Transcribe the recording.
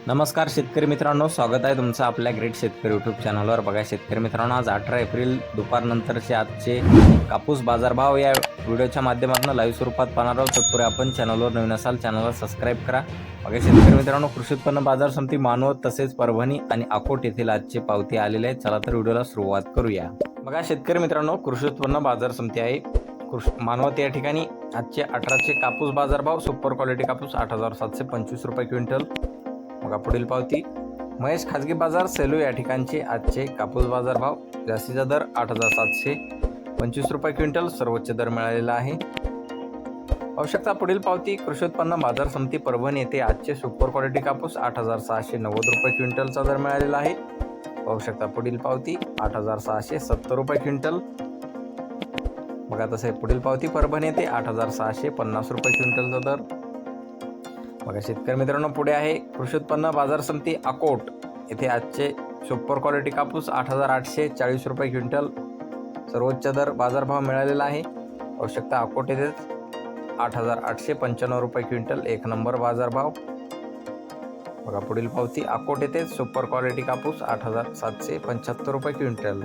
नमस्कार शेतकरी मित्रांनो, स्वागत आहे तुमचं आपल्या ग्रेट शेतकरी यूट्यूब चॅनलवर। बघा शेतकरी मित्रांनो, आज 18 एप्रिल दुपारनंतरचे आजचे कापूस बाजारभाव या व्हिडिओच्या माध्यमातून लाईव्ह स्वरूपात पाहणार आहोत। तत्पूर्वी आपण चॅनलवर नवीन असाल चॅनलला सबस्क्राईब करा। बघा शेतकरी मित्रांनो, कृषी उत्पन्न बाजार समिती मानवत तसेच परभणी आणि अकोट येथील आजचे पावती आलेले आहेत। चला तर व्हिडिओला सुरुवात करूया। बघा शेतकरी मित्रांनो, कृषी उत्पन्न बाजार समिती आहे मानवत या ठिकाणी आजचे 18चे कापूस बाजारभाव सुपर क्वालिटी कापूस 8725 रुपये क्विंटल। बघा पुढील पावती महेश खाजगी बाजार सेलू या ठिकाणचे आजचे कापूस बाजारभाव जास्तीचा दर 8725 रुपये क्विंटल, सर्वोच्च दर मिळालेला आहे। आवश्यकता पुढील पावती कृषी उत्पन्न बाजार समिती परभणी येथे आजचे सुपर क्वालिटी कापूस 8690 रुपये क्विंटलचा दर मिळालेला आहे। आवश्यकता पुढील पावती 8670 रुपये क्विंटल। बघा तसे पुढील पावती परभणी येथे 8650 रुपये क्विंटलचा दर। बघा शेतकरी मित्रांनो, पुढे आहे कृषी उत्पन्न बाजार समिती अकोट येथे आजचे सुपर क्वालिटी कापूस 8840 रुपये क्विंटल, सर्वोच्च दर बाजारभाव मिळालेला आहे। आवश्यकता अकोट येथे 8895 रुपये क्विंटल, एक नंबर बाजारभाव। बघा पुढील पावती अकोट येथे सुपर क्वालिटी कापूस 8775 रुपये क्विंटल।